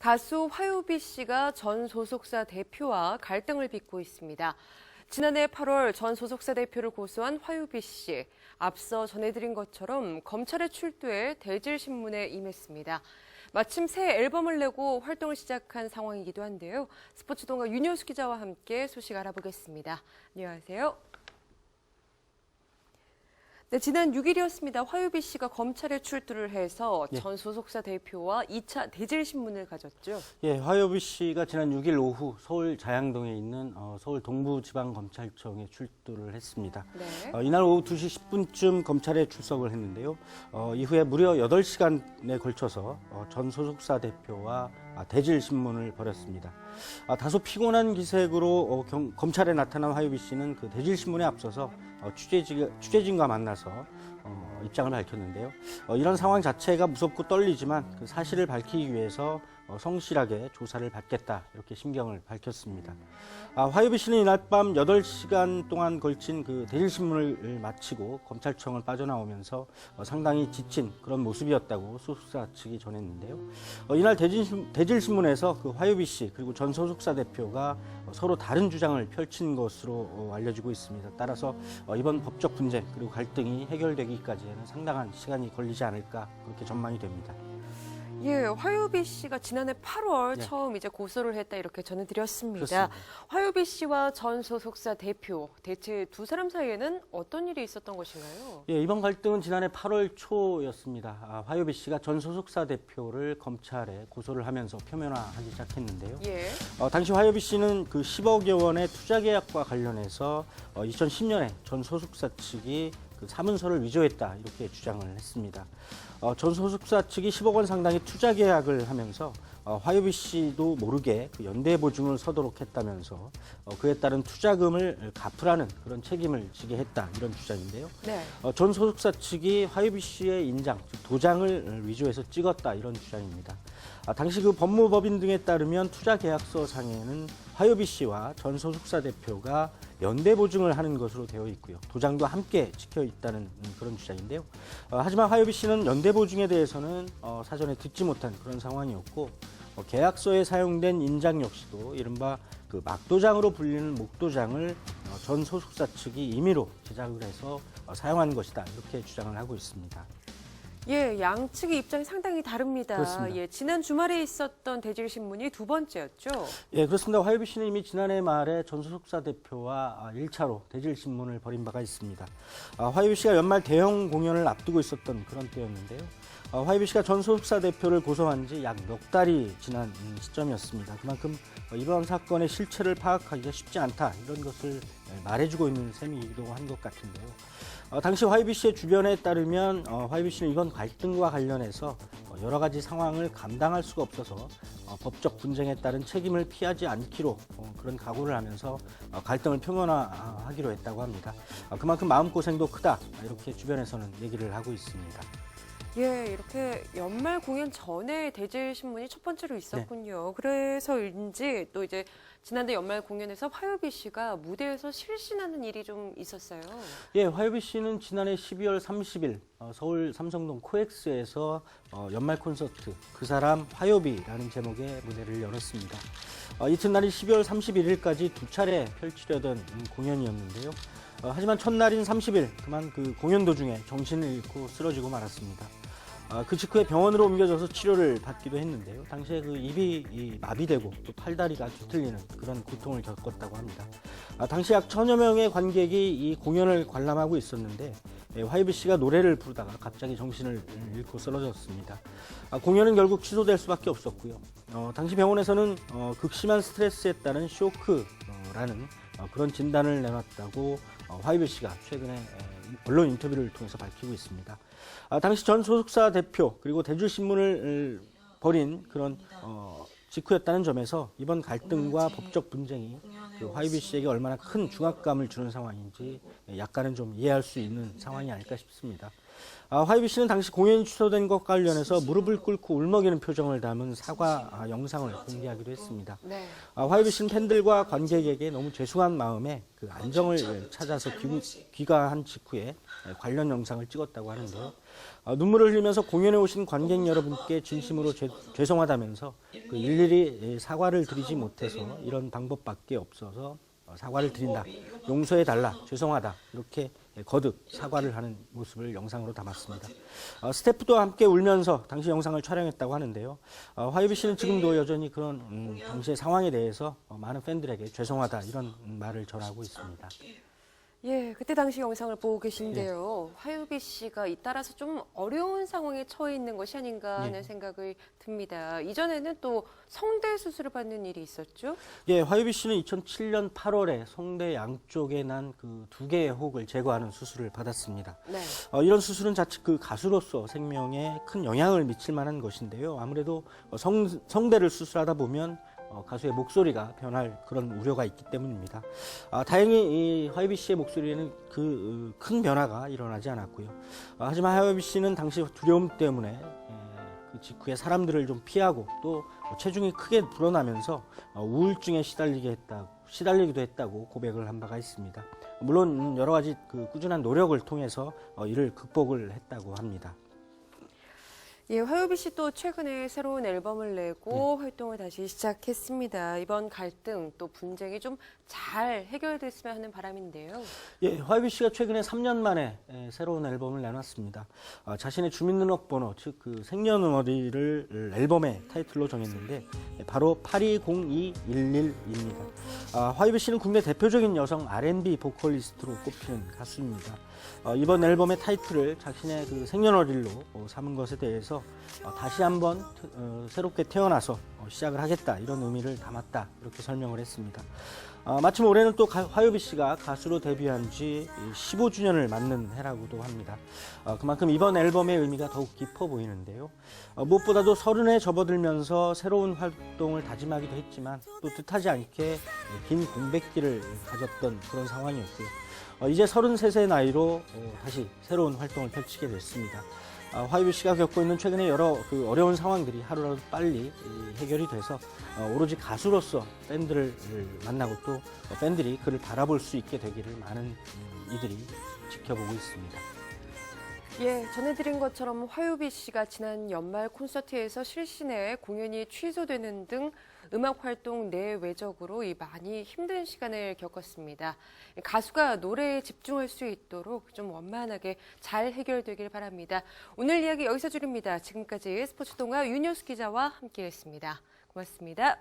가수 화요비 씨가 전 소속사 대표와 갈등을 빚고 있습니다. 지난해 8월 전 소속사 대표를 고소한 화요비 씨. 앞서 전해드린 것처럼 검찰에 출두해 대질신문에 임했습니다. 마침 새 앨범을 내고 활동을 시작한 상황이기도 한데요. 스포츠동아 윤효수 기자와 함께 소식 알아보겠습니다. 안녕하세요. 네, 지난 6일이었습니다. 화요비 씨가 검찰에 출두를 해서 전 소속사 대표와 2차 대질신문을 가졌죠. 예, 화요비 씨가 지난 6일 오후 서울 자양동에 있는 서울 동부지방검찰청에 출두를 했습니다. 네. 이날 오후 2시 10분쯤 검찰에 출석을 했는데요. 이후에 무려 8시간에 걸쳐서 전 소속사 대표와 대질신문을 벌였습니다. 다소 피곤한 기색으로 검찰에 나타난 화요비 씨는 그 대질신문에 앞서서 취재진과 만나서 입장을 밝혔는데요. 이런 상황 자체가 무섭고 떨리지만 그 사실을 밝히기 위해서 성실하게 조사를 받겠다 이렇게 심경을 밝혔습니다. 화요비 씨는 이날 밤 8시간 동안 걸친 그 대질신문을 마치고 검찰청을 빠져나오면서 상당히 지친 그런 모습이었다고 소속사 측이 전했는데요. 이날 대질신문에서 그 화요비 씨 그리고 전 소속사 대표가 서로 다른 주장을 펼친 것으로 알려지고 있습니다. 따라서 이번 법적 분쟁 그리고 갈등이 해결되기까지는 상당한 시간이 걸리지 않을까 그렇게 전망이 됩니다. 예, 화요비 씨가 지난해 8월 예. 처음 이제 고소를 했다 이렇게 전해드렸습니다. 그렇습니다. 화요비 씨와 전 소속사 대표, 대체 두 사람 사이에는 어떤 일이 있었던 것인가요? 예, 이번 갈등은 지난해 8월 초였습니다. 화요비 씨가 전 소속사 대표를 검찰에 고소를 하면서 표면화하기 시작했는데요. 예. 당시 화요비 씨는 그 10억여 원의 투자 계약과 관련해서 2010년에 전 소속사 측이 그 사문서를 위조했다 이렇게 주장을 했습니다. 전 소속사 측이 10억 원 상당의 투자 계약을 하면서 화요비 씨도 모르게 그 연대 보증을 서도록 했다면서 그에 따른 투자금을 갚으라는 그런 책임을 지게 했다 이런 주장인데요. 네. 전 소속사 측이 화요비 씨의 인장, 즉 도장을 위조해서 찍었다 이런 주장입니다. 당시 그 법무법인 등에 따르면 투자 계약서 상에는 화요비 씨와 전 소속사 대표가 연대 보증을 하는 것으로 되어 있고요. 도장도 함께 찍혀 있다는 그런 주장인데요. 하지만 화요비 씨는 연대 보증에 대해서는 사전에 듣지 못한 그런 상황이었고 계약서에 사용된 인장 역시도 이른바 그 막도장으로 불리는 목도장을 전 소속사 측이 임의로 제작을 해서 사용한 것이다 이렇게 주장을 하고 있습니다. 예, 양측의 입장이 상당히 다릅니다. 그렇습니다. 예, 지난 주말에 있었던 대질신문이 두 번째였죠. 예, 그렇습니다. 화요비 씨는 이미 지난해 말에 전 소속사 대표와 1차로 대질신문을 벌인 바가 있습니다. 화요비 씨가 연말 대형 공연을 앞두고 있었던 그런 때였는데요. 화요비 씨가 전 소속사 대표를 고소한 지 약 몇 달이 지난 시점이었습니다. 그만큼 이번 사건의 실체를 파악하기가 쉽지 않다 이런 것을 말해주고 있는 셈이기도 한 것 같은데요. 당시 화요비 씨의 주변에 따르면 화요비 씨는 이번 갈등과 관련해서 여러 가지 상황을 감당할 수가 없어서 법적 분쟁에 따른 책임을 피하지 않기로 그런 각오를 하면서 갈등을 표면화하기로 했다고 합니다. 그만큼 마음고생도 크다 이렇게 주변에서는 얘기를 하고 있습니다. 예, 이렇게 연말 공연 전에 대질신문이 첫 번째로 있었군요. 그래서인지 또 이제 지난해 연말 공연에서 화요비 씨가 무대에서 실신하는 일이 좀 있었어요. 예, 화요비 씨는 지난해 12월 30일 서울 삼성동 코엑스에서 연말 콘서트 그 사람 화요비라는 제목의 무대를 열었습니다. 이튿날이 12월 31일까지 두 차례 펼치려던 공연이었는데요. 하지만 첫날인 30일 그만 그 공연 도중에 정신을 잃고 쓰러지고 말았습니다. 그 직후에 병원으로 옮겨져서 치료를 받기도 했는데요. 당시에 그 입이 마비되고 또 팔다리가 뒤틀리는 그런 고통을 겪었다고 합니다. 당시 약 1000여 명의 관객이 이 공연을 관람하고 있었는데 화요비 씨가 노래를 부르다가 갑자기 정신을 잃고 쓰러졌습니다. 공연은 결국 취소될 수밖에 없었고요. 당시 병원에서는 극심한 스트레스에 따른 쇼크라는 그런 진단을 내놨다고 화요비 씨가 최근에 언론 인터뷰를 통해서 밝히고 있습니다. 당시 전 소속사 대표 그리고 대질신문을 벌인 그런 직후였다는 점에서 이번 갈등과 법적 분쟁이 그 화요비 씨에게 얼마나 큰 중압감을 주는 상황인지 약간은 좀 이해할 수 있는 상황이 아닐까 싶습니다. 화요비 씨는 당시 공연이 취소된 것과 관련해서 무릎을 꿇고 울먹이는 표정을 담은 사과 영상을 공개하기도 했습니다. 네. 화요비 씨는 팬들과 관객에게 너무 죄송한 마음에 그 안정을 찾아서 귀가한 직후에 관련 영상을 찍었다고 하는데요. 눈물을 흘리면서 공연에 오신 관객 여러분께 진심으로 죄송하다면서 그 일일이 사과를 드리지 못해서 이런 방법밖에 없어서 사과를 드린다, 용서해달라, 죄송하다 이렇게 거듭 사과를 하는 모습을 영상으로 담았습니다. 스태프도 함께 울면서 당시 영상을 촬영했다고 하는데요. 화요비 씨는 지금도 여전히 그런 당시의 상황에 대해서 많은 팬들에게 죄송하다 이런 말을 전하고 있습니다. 예, 그때 당시 영상을 보고 계신데요. 화요비 씨가 잇따라서 좀 어려운 상황에 처해 있는 것이 아닌가 하는 생각이 듭니다. 이전에는 또 성대 수술을 받는 일이 있었죠? 예, 화요비 씨는 2007년 8월에 성대 양쪽에 난 그 2개의 혹을 제거하는 수술을 받았습니다. 네. 이런 수술은 자칫 그 가수로서 생명에 큰 영향을 미칠 만한 것인데요. 아무래도 성대를 수술하다 보면 가수의 목소리가 변할 그런 우려가 있기 때문입니다. 다행히 이 화요비 씨의 목소리에는 그 큰 변화가 일어나지 않았고요. 하지만 화요비 씨는 당시 두려움 때문에 그 직후에 사람들을 좀 피하고 또 체중이 크게 불어나면서 우울증에 시달리기도 했다고 고백을 한 바가 있습니다. 물론 여러 가지 그 꾸준한 노력을 통해서 이를 극복을 했다고 합니다. 예, 화요비 씨 또 최근에 새로운 앨범을 내고 활동을 다시 시작했습니다. 이번 갈등 또 분쟁이 좀 잘 해결됐으면 하는 바람인데요. 예, 화요비 씨가 최근에 3년 만에 새로운 앨범을 내놨습니다. 자신의 주민등록번호, 즉 그 생년월일을 앨범의 타이틀로 정했는데 바로 820211입니다. 화요비 씨는 국내 대표적인 여성 R&B 보컬리스트로 꼽히는 가수입니다. 이번 앨범의 타이틀을 자신의 그 생년월일로 삼은 것에 대해서 다시 한번 새롭게 태어나서 시작을 하겠다 이런 의미를 담았다 이렇게 설명을 했습니다. 마침 올해는 또 화요비 씨가 가수로 데뷔한 지 15주년을 맞는 해라고도 합니다. 그만큼 이번 앨범의 의미가 더욱 깊어 보이는데요. 무엇보다도 30에 접어들면서 새로운 활동을 다짐하기도 했지만 또 뜻하지 않게 긴 공백기를 가졌던 그런 상황이었고요. 이제 33세의 나이로 다시 새로운 활동을 펼치게 됐습니다. 화요비 씨가 겪고 있는 최근에 여러 그 어려운 상황들이 하루라도 빨리 해결이 돼서 오로지 가수로서 팬들을 만나고 또 팬들이 그를 바라볼 수 있게 되기를 많은 이들이 지켜보고 있습니다. 예, 전해드린 것처럼 화요비 씨가 지난 연말 콘서트에서 실시내 공연이 취소되는 등 음악 활동 내외적으로 많이 힘든 시간을 겪었습니다. 가수가 노래에 집중할 수 있도록 좀 원만하게 잘 해결되길 바랍니다. 오늘 이야기 여기서 줄입니다. 지금까지 스포츠동아 윤효수 기자와 함께했습니다. 고맙습니다.